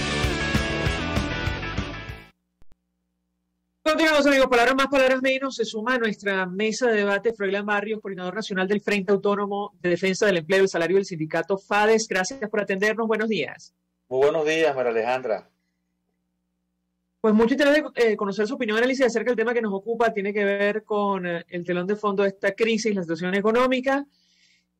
Continuamos, amigos. Palabras más, palabras menos. Se suma a nuestra mesa de debate Froilán Barrios, coordinador nacional del Frente Autónomo de Defensa del Empleo y el Salario del sindicato FADES. Gracias por atendernos. Buenos días. Muy buenos días, María Alejandra. Pues mucho interés de conocer su opinión, análisis acerca del tema que nos ocupa. Tiene que ver con el telón de fondo de esta crisis, la situación económica.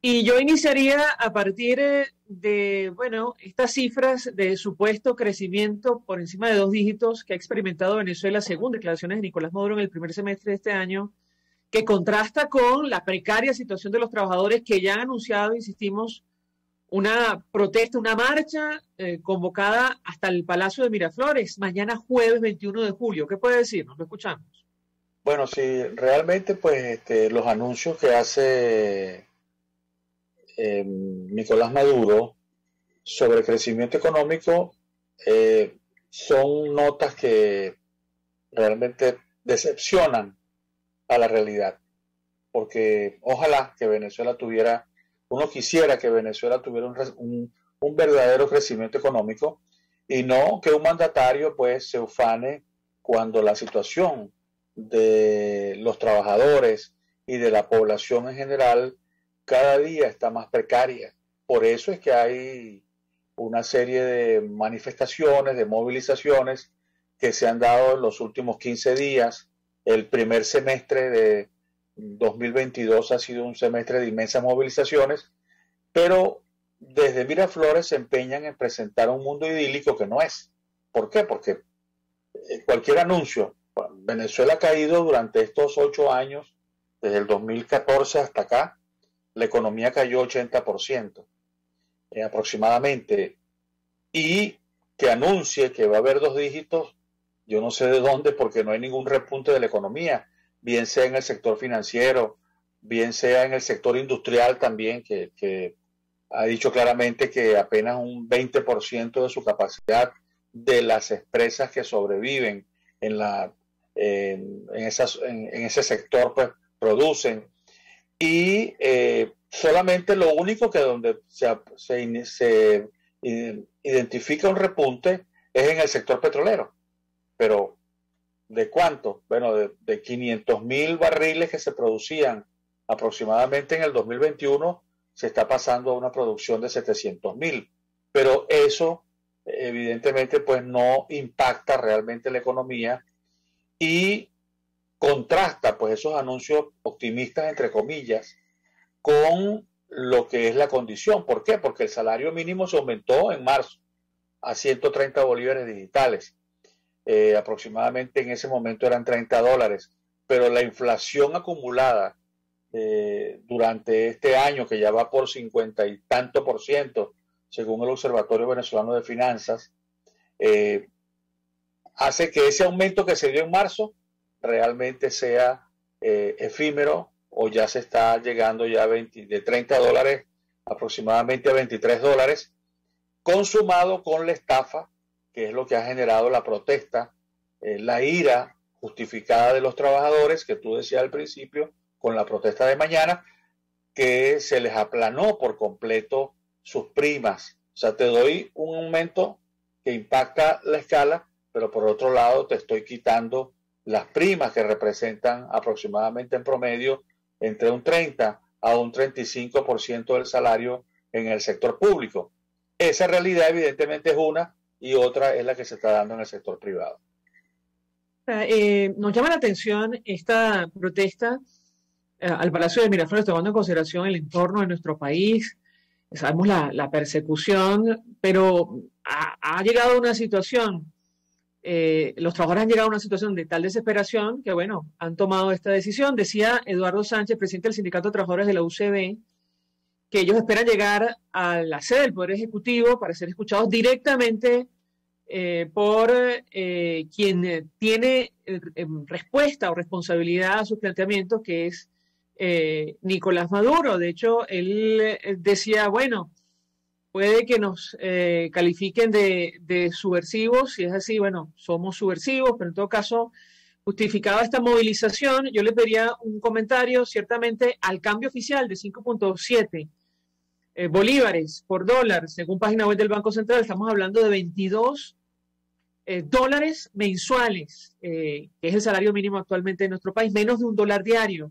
Y yo iniciaría a partir de, estas cifras de supuesto crecimiento por encima de 2 dígitos que ha experimentado Venezuela según declaraciones de Nicolás Maduro en el primer semestre de este año, que contrasta con la precaria situación de los trabajadores que ya han anunciado, insistimos, una protesta, una marcha convocada hasta el Palacio de Miraflores, mañana jueves 21 de julio. ¿Qué puede decirnos? Lo escuchamos. Bueno, sí, realmente pues los anuncios que hace Nicolás Maduro sobre crecimiento económico son notas que realmente decepcionan a la realidad, porque ojalá que Venezuela tuviera, uno quisiera que Venezuela tuviera un verdadero crecimiento económico y no que un mandatario pues se ufane cuando la situación de los trabajadores y de la población en general cada día está más precaria. Por eso es que hay una serie de manifestaciones, de movilizaciones que se han dado en los últimos 15 días. El primer semestre de 2022 ha sido un semestre de inmensas movilizaciones, pero desde Miraflores se empeñan en presentar un mundo idílico que no es. ¿Por qué? Porque cualquier anuncio, Venezuela ha caído durante estos 8 años, desde el 2014 hasta acá, la economía cayó 80% aproximadamente, y que anuncie que va a haber 2 dígitos yo no sé de dónde, porque no hay ningún repunte de la economía, bien sea en el sector financiero, bien sea en el sector industrial también, que ha dicho claramente que apenas un 20% de su capacidad de las empresas que sobreviven en ese sector pues producen, y solamente lo único que donde se identifica un repunte es en el sector petrolero. Pero ¿de cuánto? Bueno, de 500.000 barriles que se producían aproximadamente en el 2021, se está pasando a una producción de 700.000. Pero eso evidentemente pues no impacta realmente la economía y contrasta pues esos anuncios optimistas entre comillas con lo que es la condición. ¿Por qué? Porque el salario mínimo se aumentó en marzo a 130 bolívares digitales. Aproximadamente en ese momento eran $30, pero la inflación acumulada durante este año, que ya va por 50 y tanto %, según el Observatorio Venezolano de Finanzas, hace que ese aumento que se dio en marzo realmente sea efímero, o ya se está llegando ya de $30 aproximadamente a $23, consumado con la estafa, que es lo que ha generado la protesta, la ira justificada de los trabajadores, que tú decías al principio, con la protesta de mañana, que se les aplanó por completo sus primas. O sea, te doy un aumento que impacta la escala, pero por otro lado te estoy quitando las primas, que representan aproximadamente en promedio entre un 30 a un 35% del salario en el sector público. Esa realidad evidentemente es una, y otra es la que se está dando en el sector privado. Nos llama la atención esta protesta al Palacio de Miraflores, tomando en consideración el entorno de nuestro país. Sabemos la persecución, pero ha llegado a una situación, los trabajadores han llegado a una situación de tal desesperación que, bueno, han tomado esta decisión. Decía Eduardo Sánchez, presidente del Sindicato de Trabajadores de la UCB, que ellos esperan llegar a la sede del Poder Ejecutivo para ser escuchados directamente por quien tiene respuesta o responsabilidad a sus planteamientos, que es Nicolás Maduro. De hecho, él decía, bueno, puede que nos califiquen de subversivos, si es así, bueno, somos subversivos, pero en todo caso justificaba esta movilización. Yo le pediría un comentario, ciertamente, al cambio oficial de 5.7 bolívares por dólar, según página web del Banco Central, estamos hablando de 22 dólares mensuales, que es el salario mínimo actualmente en nuestro país, menos de $1 diario.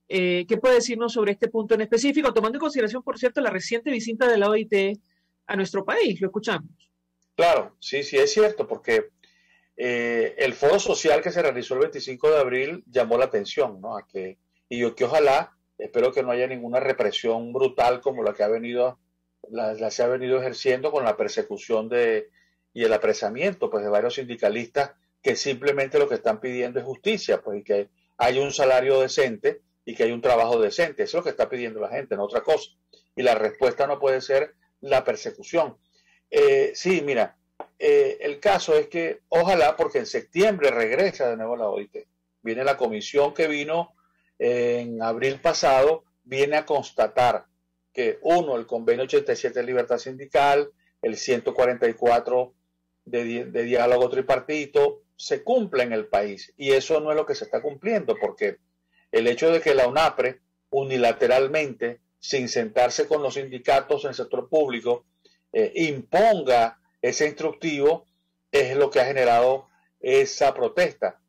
¿Qué puede decirnos sobre este punto en específico, tomando en consideración, por cierto, la reciente visita de la OIT a nuestro país? Lo escuchamos. Claro, sí, es cierto, porque el foro social que se realizó el 25 de abril llamó la atención, ¿no? Que ojalá, espero que no haya ninguna represión brutal como la que ha venido, se ha venido ejerciendo con la persecución y el apresamiento pues de varios sindicalistas que simplemente lo que están pidiendo es justicia, pues, y que haya un salario decente y que haya un trabajo decente. Eso es lo que está pidiendo la gente, no otra cosa. Y la respuesta no puede ser la persecución. Sí, mira, el caso es que ojalá, porque en septiembre regresa de nuevo la OIT. Viene la comisión que vino en abril pasado, viene a constatar que el convenio 87 de libertad sindical, el 144 de diálogo tripartito, se cumple en el país. Y eso no es lo que se está cumpliendo, porque el hecho de que la UNAPRE unilateralmente, sin sentarse con los sindicatos en el sector público, imponga ese instructivo, es lo que ha generado esa protesta.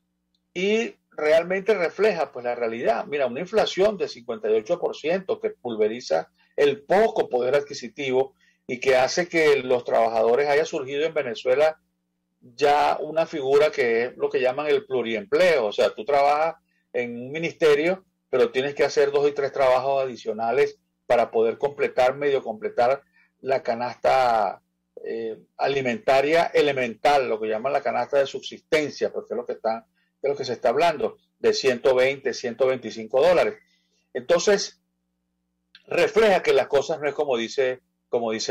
Y realmente refleja pues la realidad. Mira, una inflación de 58% que pulveriza el poco poder adquisitivo y que hace que los trabajadores haya surgido en Venezuela ya una figura que es lo que llaman el pluriempleo. O sea, tú trabajas en un ministerio, pero tienes que hacer 2 y 3 trabajos adicionales para poder medio completar la canasta alimentaria elemental, lo que llaman la canasta de subsistencia, porque es lo que se está hablando, de 120, 125 dólares. Entonces, refleja que las cosas no es como dice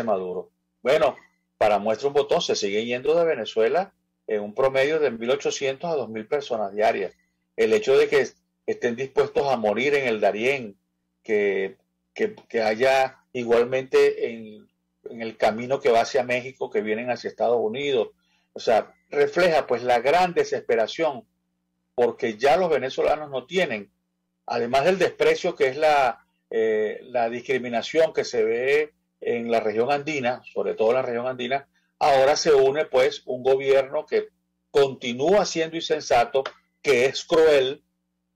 Maduro. Bueno, para muestra un botón, se siguen yendo de Venezuela en un promedio de 1.800 a 2.000 personas diarias. El hecho de que estén dispuestos a morir en el Darién, que haya igualmente en el camino que va hacia México, que vienen hacia Estados Unidos, o sea, refleja pues la gran desesperación, porque ya los venezolanos no tienen, además del desprecio que es la discriminación que se ve en la región andina, sobre todo en la región andina, ahora se une pues un gobierno que continúa siendo insensato, que es cruel,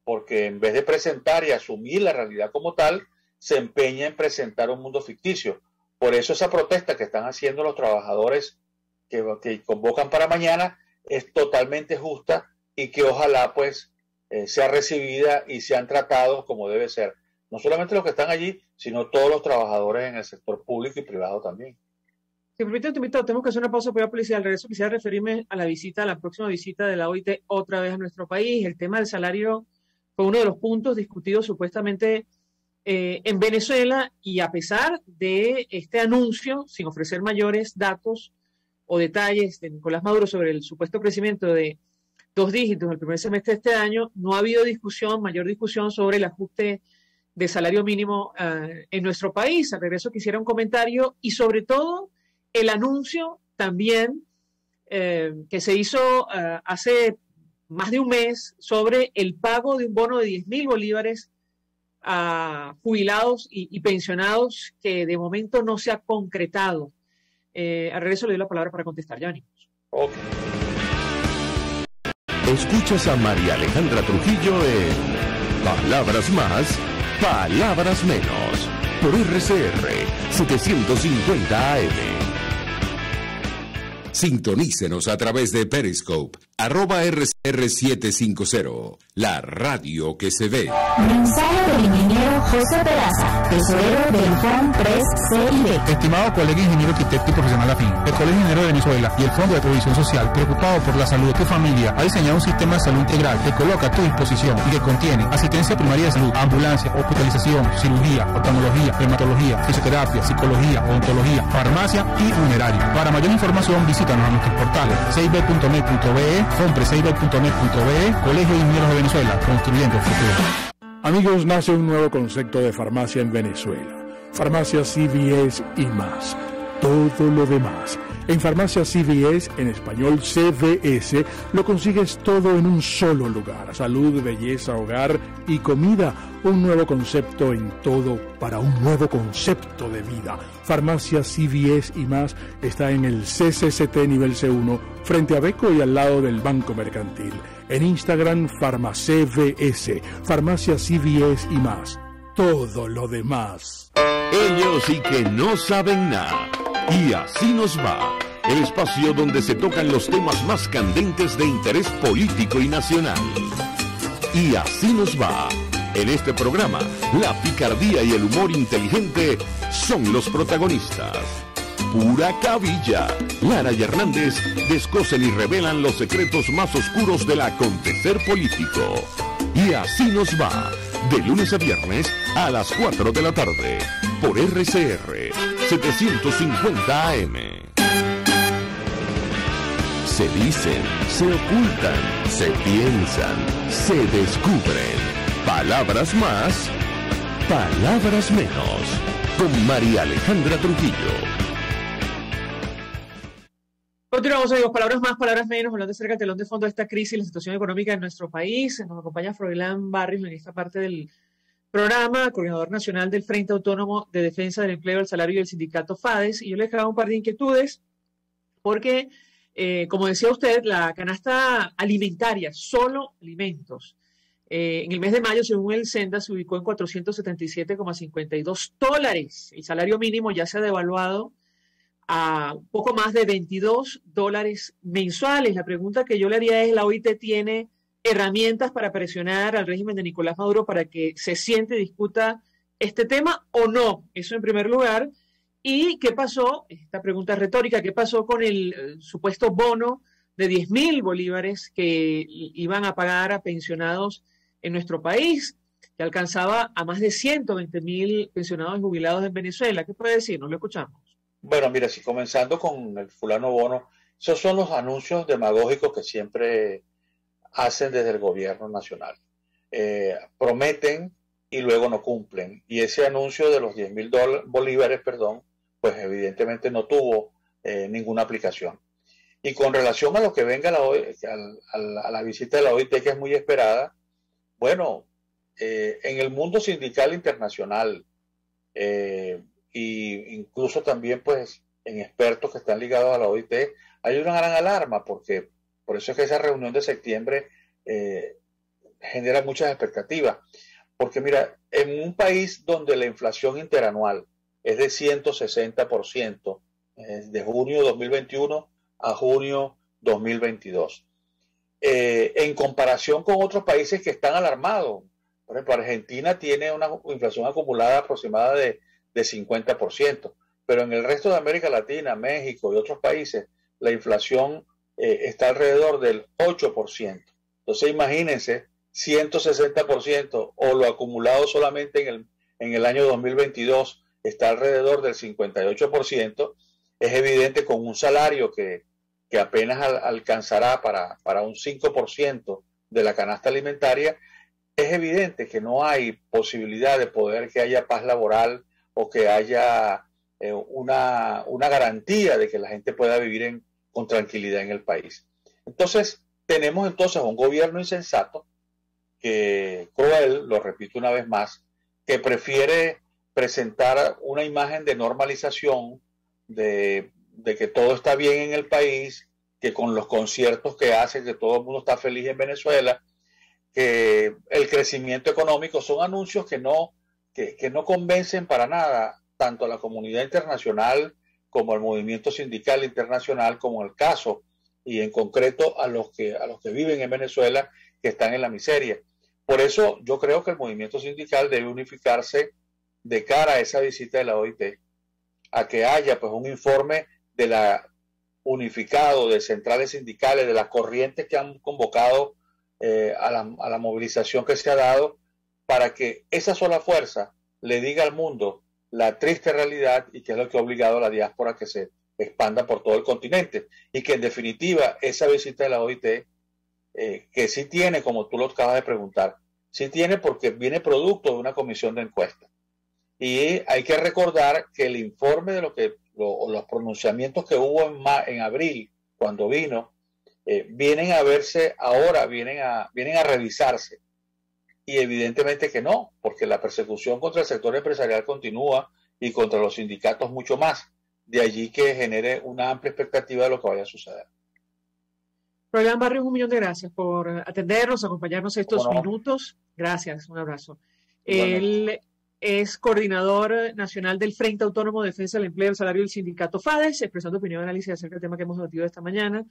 porque en vez de presentar y asumir la realidad como tal, se empeña en presentar un mundo ficticio. Por eso esa protesta que están haciendo los trabajadores que convocan para mañana es totalmente justa y que ojalá pues sea recibida y sean tratados como debe ser. No solamente los que están allí, sino todos los trabajadores en el sector público y privado también. Si me permite, tenemos que hacer una pausa para la publicidad. Al regreso quisiera referirme a la próxima visita de la OIT otra vez a nuestro país. El tema del salario fue uno de los puntos discutidos supuestamente en Venezuela, y a pesar de este anuncio, sin ofrecer mayores datos o detalles de Nicolás Maduro sobre el supuesto crecimiento de 2 dígitos en el primer semestre de este año, no ha habido mayor discusión sobre el ajuste de salario mínimo en nuestro país. Al regreso quisiera un comentario y sobre todo el anuncio también que se hizo hace más de un mes sobre el pago de un bono de 10.000 bolívares a jubilados y pensionados, que de momento no se ha concretado. Al regreso le doy la palabra para contestar. Ya venimos. Okay. Escuchas a María Alejandra Trujillo en Palabras Más, Palabras Menos, por RCR 750 AM. Sintonícenos a través de Periscope, @RCR750, la radio que se ve. Mensaje del ingeniero José Peraza, tesorero del FONPRES CIB. Estimado colega ingeniero arquitecto y profesional afín, el Colegio Ingeniero de Venezuela y el Fondo de Previsión Social, preocupado por la salud de tu familia, ha diseñado un sistema de salud integral que coloca a tu disposición y que contiene asistencia primaria de salud, ambulancia, hospitalización, cirugía, oftalmología, dermatología, fisioterapia, psicología, odontología, farmacia y funerario. Para mayor información, visítanos a nuestros portales cib.net.be, fonprescib.net.be, Colegio de Ingenieros de Venezuela, construyendo el futuro. Amigos, nace un nuevo concepto de farmacia en Venezuela. Farmacia CVS y más. Todo lo demás. En Farmacia CVS, en español CVS, lo consigues todo en un solo lugar. Salud, belleza, hogar y comida. Un nuevo concepto en todo para un nuevo concepto de vida. Farmacia CVS y más está en el CCCT nivel C1, frente a Beco y al lado del Banco Mercantil. En Instagram, FarmaCVS, Farmacia CVS y más. Todo lo demás. Ellos sí que no saben nada. Y así nos va. El espacio donde se tocan los temas más candentes de interés político y nacional. Y así nos va. En este programa, la picardía y el humor inteligente son los protagonistas. Pura cabilla. Lara y Hernández descosen y revelan los secretos más oscuros del acontecer político. Y así nos va. De lunes a viernes a las 4 de la tarde. Por RCR 750 AM. Se dicen, se ocultan, se piensan, se descubren. Palabras más, palabras menos. Con María Alejandra Trujillo. Continuamos, amigos. Palabras más, palabras menos, hablando acerca del telón de fondo de esta crisis y la situación económica en nuestro país. Nos acompaña Froilán Barrios en esta parte del programa, coordinador nacional del Frente Autónomo de Defensa del Empleo, el Salario y el sindicato FADES. Y yo les dejaba un par de inquietudes, porque, como decía usted, la canasta alimentaria, solo alimentos, en el mes de mayo, según el Senda, se ubicó en $477,52. El salario mínimo ya se ha devaluado a un poco más de $22 mensuales. La pregunta que yo le haría es, ¿la OIT tiene herramientas para presionar al régimen de Nicolás Maduro para que se siente y discuta este tema o no? Eso en primer lugar. ¿Y qué pasó? Esta pregunta es retórica. ¿Qué pasó con el supuesto bono de 10.000 bolívares que iban a pagar a pensionados en nuestro país, que alcanzaba a más de 120.000 pensionados y jubilados en Venezuela? ¿Qué puede decir? No lo escuchamos. Bueno, mira, si comenzando con el fulano bono, Esos son los anuncios demagógicos que siempre hacen desde el gobierno nacional. Prometen y luego no cumplen. Y ese anuncio de los 10.000 bolívares, pues evidentemente no tuvo ninguna aplicación. Y con relación a lo que venga a la visita de la OIT, que es muy esperada, bueno, en el mundo sindical internacional, e incluso también pues en expertos que están ligados a la OIT, hay una gran alarma, porque por eso es que esa reunión de septiembre genera muchas expectativas. Porque mira, en un país donde la inflación interanual es de 160%, de junio 2021 a junio 2022, en comparación con otros países que están alarmados. Por ejemplo, Argentina tiene una inflación acumulada aproximada de 50%, pero en el resto de América Latina, México y otros países, la inflación está alrededor del 8%. Entonces imagínense, 160% o lo acumulado solamente en el año 2022 está alrededor del 58%, es evidente con un salario que apenas alcanzará para un 5% de la canasta alimentaria, es evidente que no hay posibilidad de poder que haya paz laboral o que haya una garantía de que la gente pueda vivir con tranquilidad en el país. Entonces, tenemos un gobierno insensato, cruel, lo repito una vez más, que prefiere presentar una imagen de normalización, de que todo está bien en el país, que con los conciertos que hace, que todo el mundo está feliz en Venezuela, que el crecimiento económico. Son anuncios que no convencen para nada tanto a la comunidad internacional como al movimiento sindical internacional, como el caso, y en concreto a los que viven en Venezuela, que están en la miseria. Por eso yo creo que el movimiento sindical debe unificarse de cara a esa visita de la OIT, a que haya pues un informe unificado de centrales sindicales, de las corrientes que han convocado a la movilización que se ha dado, para que esa sola fuerza le diga al mundo la triste realidad, y que es lo que ha obligado a la diáspora que se expanda por todo el continente, y que en definitiva esa visita de la OIT, que sí tiene, como tú lo acabas de preguntar, sí tiene, porque viene producto de una comisión de encuesta. Y hay que recordar que el informe de los pronunciamientos que hubo en abril, cuando vino, vienen a verse ahora, vienen a revisarse. Y evidentemente que no, porque la persecución contra el sector empresarial continúa, y contra los sindicatos mucho más. De allí que genere una amplia expectativa de lo que vaya a suceder. Roldán Barrios, 1.000.000 de gracias por atendernos, acompañarnos estos minutos. Gracias, un abrazo. Él es coordinador nacional del Frente Autónomo de Defensa del Empleo y el Salario del sindicato FADES, expresando opinión y análisis acerca del tema que hemos debatido esta mañana,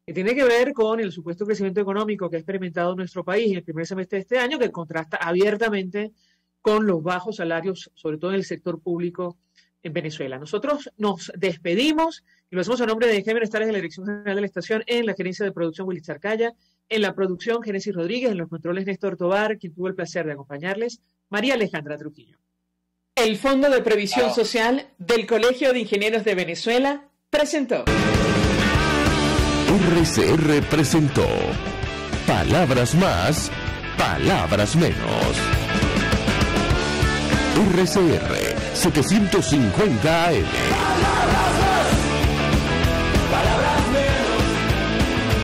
que tiene que ver con el supuesto crecimiento económico que ha experimentado nuestro país en el primer semestre de este año, que contrasta abiertamente con los bajos salarios, sobre todo en el sector público en Venezuela. Nosotros nos despedimos y lo hacemos a nombre de Jaime Estares de la Dirección General de la Estación, en la gerencia de producción Willy Zarcaya, en la producción Génesis Rodríguez, en los controles Néstor Tobar, quien tuvo el placer de acompañarles, María Alejandra Trujillo. El Fondo de Previsión Social del Colegio de Ingenieros de Venezuela presentó. RCR presentó Palabras Más, Palabras Menos. RCR 750 AM.